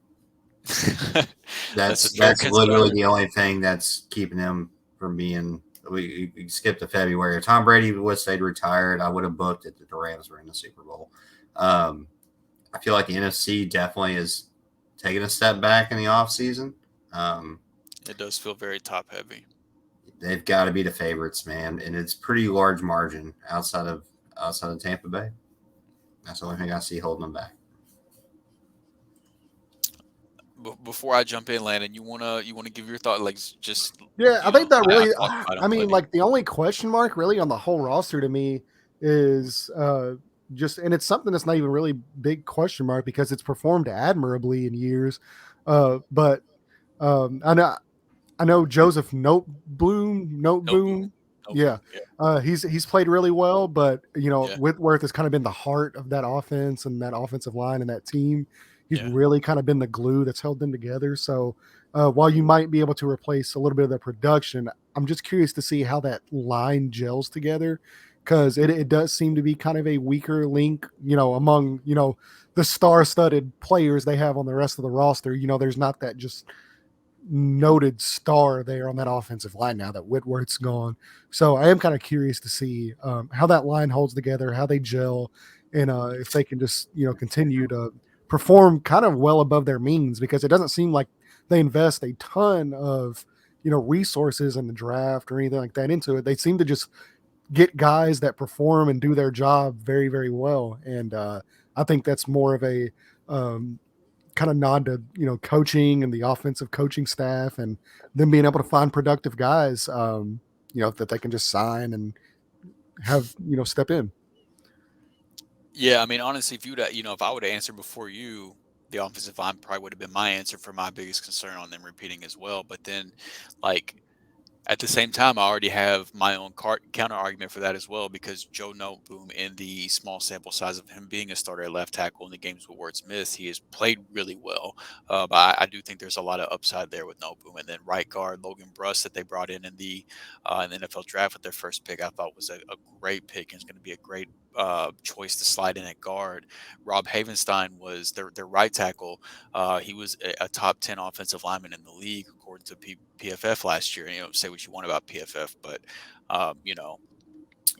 That's a fair That's literally concern. the only thing that's keeping him from being. We skipped to February. If Tom Brady would have stayed retired, I would have booked it that the Rams were in the Super Bowl. I feel like the NFC definitely is taking a step back in the offseason. It does feel very top heavy. They've got to be the favorites, man, and it's pretty large margin outside of Tampa Bay. That's the only thing I see holding them back. Before I jump in, Landon, you wanna give your thought, like just Yeah, I think that really, I've talked about I him mean, plenty. like the only question mark really on the whole roster to me is just, and it's something that's not even really big question mark because it's performed admirably in years. But I know Joseph No boom, Noteboom. no Yeah. boom. Yeah, He's played really well, but yeah, Whitworth has kind of been the heart of that offense and that offensive line and that team. He's yeah. really kind of been the glue that's held them together. So while you might be able to replace a little bit of their production, I'm just curious to see how that line gels together because it does seem to be kind of a weaker link, among, the star-studded players they have on the rest of the roster. There's not that just noted star there on that offensive line now that Whitworth's gone. So I am kind of curious to see how that line holds together, how they gel, and if they can just continue to perform kind of well above their means because it doesn't seem like they invest a ton of resources in the draft or anything like that into it. They seem to just get guys that perform and do their job very, very well, and I think that's more of a kind of nod to coaching and the offensive coaching staff and them being able to find productive guys that they can just sign and have step in. Yeah, I mean, honestly, if I would have answered before you, the offensive line probably would have been my answer for my biggest concern on them repeating as well. But then, like, at the same time, I already have my own counter argument for that as well because Joe Noteboom, in the small sample size of him being a starter at left tackle in the games where it's missed, he has played really well. But I do think there's a lot of upside there with Noteboom. And then right guard Logan Bruss that they brought in the NFL draft with their first pick, I thought was a great pick and is going to be a great choice to slide in at guard. Rob Havenstein was their right tackle. He was a top 10 offensive lineman in the league according to PFF last year. Say what you want about PFF, but um, you know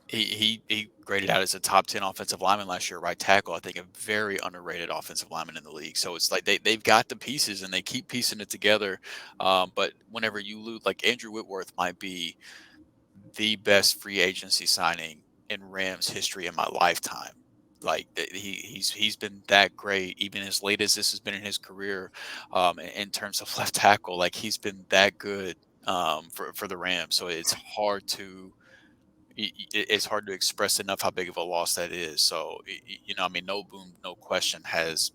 he graded out as a top 10 offensive lineman last year, right tackle. I think a very underrated offensive lineman in the league. So it's like they've got the pieces and they keep piecing it together. But whenever you lose, like Andrew Whitworth might be the best free agency signing in Rams history in my lifetime. Like he's been that great, even as late as this has been in his career, in terms of left tackle. Like he's been that good for the Rams. So it's hard to express enough how big of a loss that is. So I mean, no boom, no question has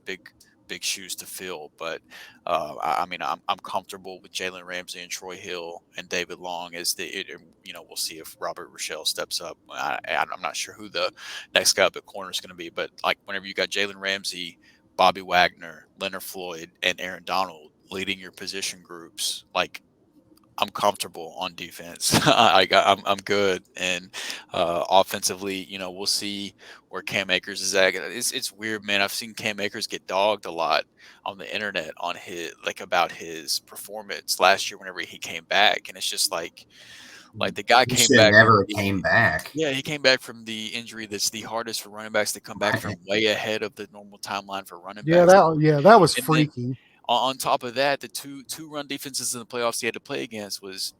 big shoes to fill. But I mean, I'm comfortable with Jalen Ramsey and Troy Hill and David Long as we'll see if Robert Rochelle steps up. I'm not sure who the next guy up at corner is going to be, but like whenever you got Jalen Ramsey, Bobby Wagner, Leonard Floyd, and Aaron Donald leading your position groups, like I'm comfortable on defense. I'm good, and offensively, we'll see where Cam Akers is at. It's weird, man. I've seen Cam Akers get dogged a lot on the internet on about his performance last year whenever he came back, and it's just like the guy He came should have back. never came back. Yeah, he came back from the injury that's the hardest for running backs to come back from, way ahead of the normal timeline for running backs. That was And then freaky. on top of that, the two run defenses in the playoffs he had to play against was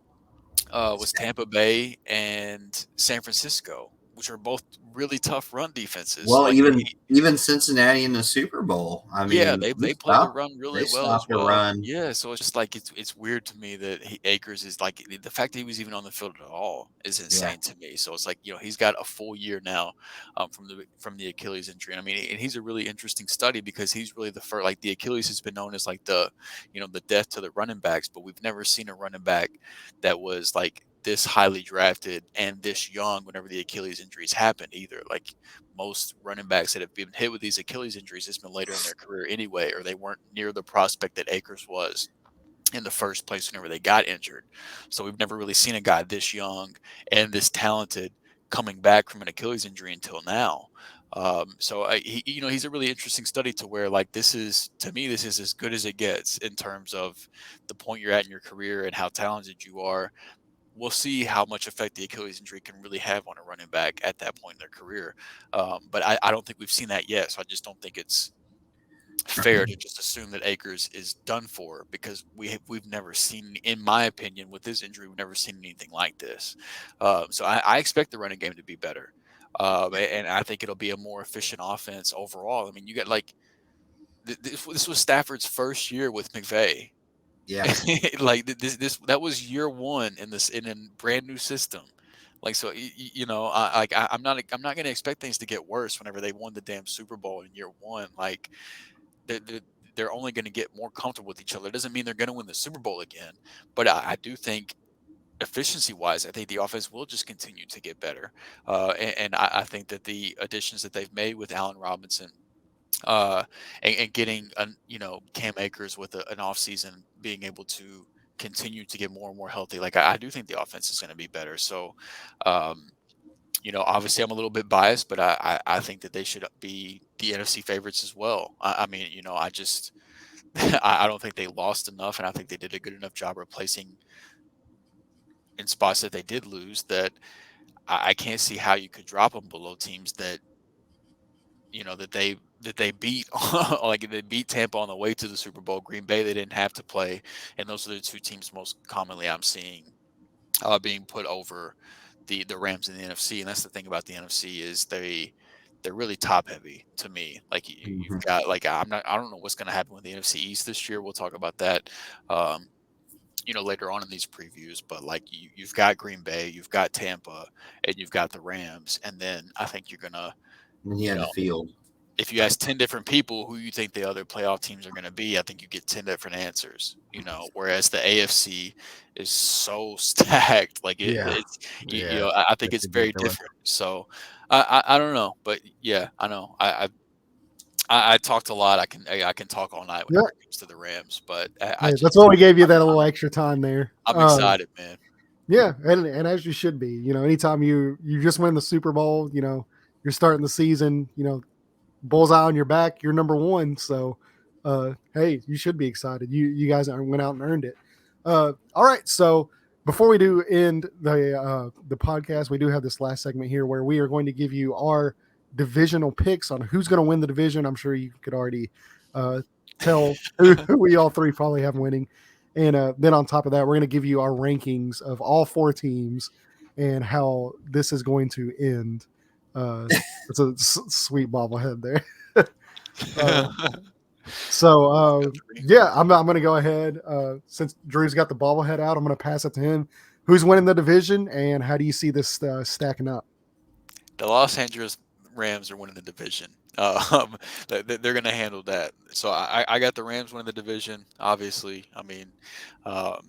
Tampa Bay and San Francisco, which are both really tough run defenses. Well, Like even Cincinnati in the Super Bowl. I mean, yeah, they play the run really well as stopped the well. run. Yeah, so it's just like it's weird to me that Akers is like the fact that he was even on the field at all is insane to me. So it's like he's got a full year now from the Achilles injury. And I mean, and he's a really interesting study because he's really the first. Like the Achilles has been known as like the death to the running backs, but we've never seen a running back that was like this highly drafted and this young whenever the Achilles injuries happened either. Like most running backs that have been hit with these Achilles injuries, it's been later in their career anyway, or they weren't near the prospect that Akers was in the first place whenever they got injured. So we've never really seen a guy this young and this talented coming back from an Achilles injury until now. So he's a really interesting study to where like this is as good as it gets in terms of the point you're at in your career and how talented you are. We'll see how much effect the Achilles injury can really have on a running back at that point in their career. But I don't think we've seen that yet. So I just don't think it's fair to just assume that Akers is done for because we've never seen, in my opinion, with this injury, we've never seen anything like this. So I expect the running game to be better. And I think it'll be a more efficient offense overall. I mean, you got like this was Stafford's first year with McVay. Yeah. Like that was year one in a brand new system. Like, so, I'm not going to expect things to get worse whenever they won the damn Super Bowl in year one. Like they're only going to get more comfortable with each other. It doesn't mean they're going to win the Super Bowl again, but I do think efficiency wise, I think the offense will just continue to get better. And I think that the additions that they've made with Allen Robinson, and getting Cam Akers with an offseason being able to continue to get more and more healthy. Like I do think the offense is going to be better. So, obviously I'm a little bit biased, but I think that they should be the NFC favorites as well. I mean, I just I don't think they lost enough, and I think they did a good enough job replacing in spots that they did lose that I can't see how you could drop them below teams that that they beat like they beat Tampa on the way to the Super Bowl. Green Bay they didn't have to play, and those are the two teams most commonly I'm seeing being put over the Rams in the NFC. And that's the thing about the NFC is they're really top heavy to me. Like you've got like I don't know what's going to happen with the NFC East this year. We'll talk about that later on in these previews, but like you've got Green Bay, you've got Tampa, and you've got the Rams, and then I think you're gonna the field. If you ask 10 different people who you think the other playoff teams are going to be, I think you get 10 different answers, whereas the AFC is so stacked. Like it's, I think it's very different. So I don't know, but yeah, I know I talked a lot. I can talk all night when it comes to the Rams, but that's why we gave you that little extra time there. I'm excited, man. Yeah. And as you should be, anytime you just win the Super Bowl, you're starting the season, bullseye on your back, you're number one. So, hey, you should be excited. You guys went out and earned it. All right. So before we do end the podcast, we do have this last segment here where we are going to give you our divisional picks on who's going to win the division. I'm sure you could already tell who we all three probably have winning. And then on top of that, we're going to give you our rankings of all four teams and how this is going to end. It's a sweet bobblehead there. I'm going to go ahead. Since Drew's got the bobblehead out, I'm going to pass it to him. Who's winning the division, and how do you see this stacking up? The Los Angeles Rams are winning the division. They're going to handle that. So I got the Rams winning the division. Obviously, I mean, I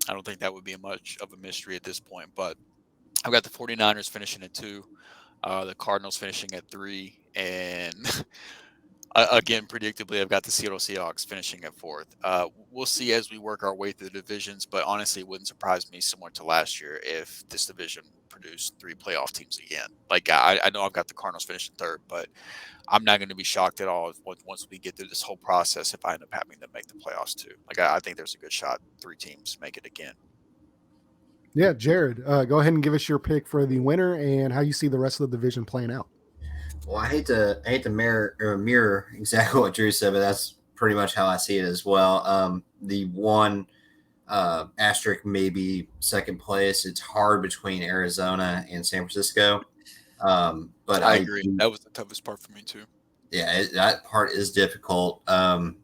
don't think that would be much of a mystery at this point. But I've got the 49ers finishing at 2, the Cardinals finishing at 3, and again, predictably, I've got the Seattle Seahawks finishing at 4th. We'll see as we work our way through the divisions, but honestly, it wouldn't surprise me similar to last year if this division produced 3 playoff teams again. Like I know I've got the Cardinals finishing 3rd, but I'm not going to be shocked at all once we get through this whole process if I end up having them make the playoffs too. Like I think there's a good shot 3 teams make it again. Yeah, Jared, go ahead and give us your pick for the winner and how you see the rest of the division playing out. Well, I hate to mirror exactly what Drew said, but that's pretty much how I see it as well. The one asterisk maybe second place. It's hard between Arizona and San Francisco. But I agree. That was the toughest part for me too. Yeah, that part is difficult. Like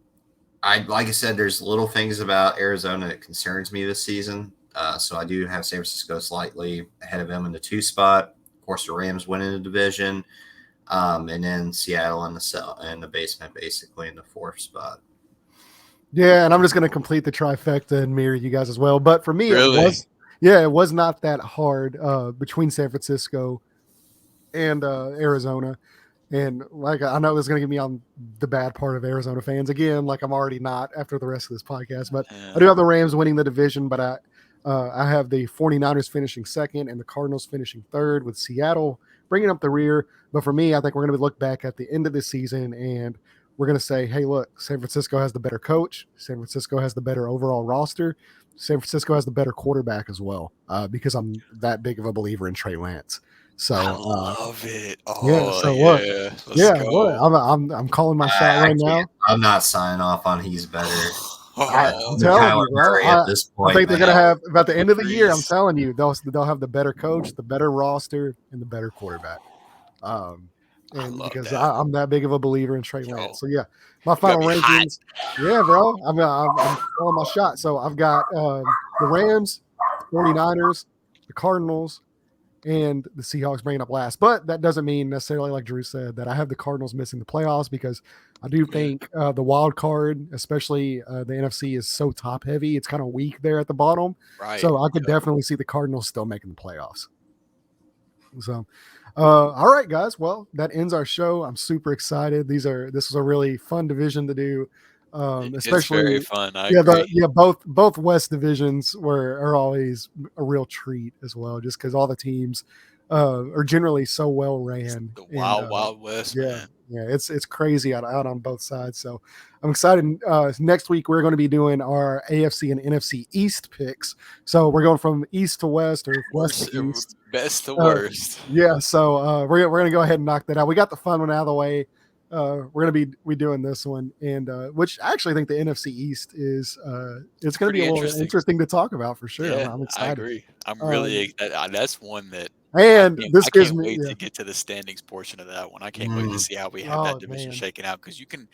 I said, there's little things about Arizona that concerns me this season. So I do have San Francisco slightly ahead of them in the 2 spot. Of course, the Rams winning the division, and then Seattle in the basement, basically in the 4th spot. Yeah, and I'm just going to complete the trifecta and mirror you guys as well. But for me, Really? it was not that hard between San Francisco and Arizona. And like I know this is going to get me on the bad part of Arizona fans again, like I'm already not after the rest of this podcast. But I do have the Rams winning the division, but I have the 49ers finishing 2nd and the Cardinals finishing 3rd with Seattle bringing up the rear. But for me, I think we're going to look back at the end of the season and we're going to say, hey, look, San Francisco has the better coach. San Francisco has the better overall roster. San Francisco has the better quarterback as well, because I'm that big of a believer in Trey Lance. So I love it. Oh, yeah. So what? I'm calling my shot right now. I'm not signing off on he's better. I'm telling you, bro. At this point, I think they're gonna have about the end of the year. I'm telling you, they'll have the better coach, the better roster, and the better quarterback. And because I'm that big of a believer in Trey Lance. So yeah, my final rankings. Yeah, bro. I'm calling my shot. So I've got the Rams, 49ers, the Cardinals, and the Seahawks bringing up last. But that doesn't mean necessarily, like Drew said, that I have the Cardinals missing the playoffs, because I do think the wild card, especially the NFC, is so top heavy. It's kind of weak there at the bottom. Right. So I could definitely see the Cardinals still making the playoffs. So, all right, guys. Well, that ends our show. I'm super excited. This was a really fun division to do. Especially it's very fun. Both West divisions are always a real treat as well, just because all the teams are generally so well ran. The Wild West, man. Yeah, it's crazy out on both sides. So I'm excited. Next week we're going to be doing our AFC and NFC East picks. So we're going from East to West or West to East, best to worst. Yeah, so we're going to go ahead and knock that out. We got the fun one out of the way. We're going to be doing this one, and which I actually think the NFC East is it's going to be a little interesting to talk about for sure. Yeah, I'm excited. I agree. I'm really that's one that. And I can't wait to get to the standings portion of that one. I can't wait to see how we have that division shaken out, because you can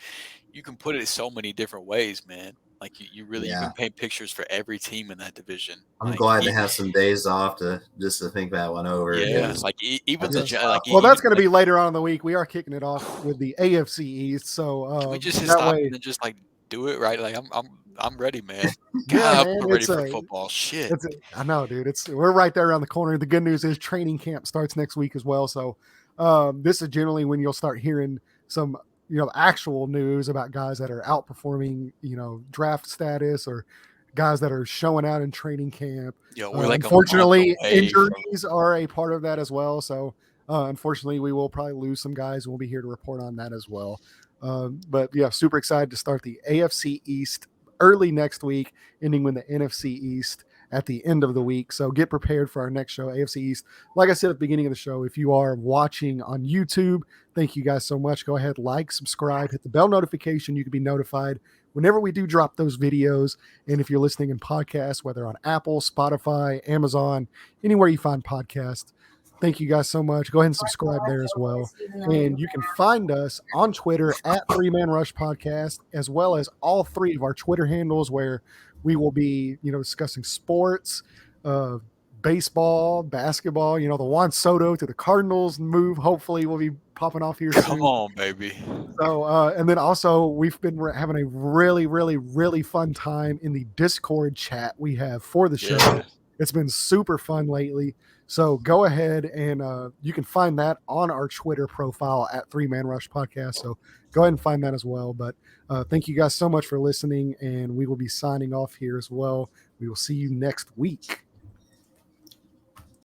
put it so many different ways, man. Like you can paint pictures for every team in that division. I'm glad to have some days off to think that one over. Yeah, like even well, that's going to be later on in the week. We are kicking it off with the AFC East. So can we just stop and just do it right? Like I'm ready, man. God, I'm ready for football. Shit. I know, dude. We're right there around the corner. The good news is training camp starts next week as well. So this is generally when you'll start hearing some actual news about guys that are outperforming draft status, or guys that are showing out in training camp. Unfortunately, injuries are a part of that as well. So unfortunately, we will probably lose some guys. We'll be here to report on that as well. But yeah, super excited to start the AFC East early next week, ending with the NFC East at the end of the week. So get prepared for our next show, AFC East. Like I said at the beginning of the show, if you are watching on YouTube, thank you guys so much. Go ahead, subscribe, hit the bell notification. You can be notified whenever we do drop those videos. And if you're listening in podcasts, whether on Apple, Spotify, Amazon, anywhere you find podcasts, thank you guys so much. Go ahead and subscribe there as well. And you can find us on Twitter at 3Man Rush Podcast, as well as all 3 of our Twitter handles, where we will be, discussing sports, baseball, basketball. You know, the Juan Soto to the Cardinals move hopefully will be popping off here Come soon. on, baby. So, and then also we've been having a really, really, really fun time in the Discord chat we have for the show. Yeah. It's been super fun lately. So go ahead and you can find that on our Twitter profile at 3Man Rush Podcast. So go ahead and find that as well. But thank you guys so much for listening, and we will be signing off here as well. We will see you next week.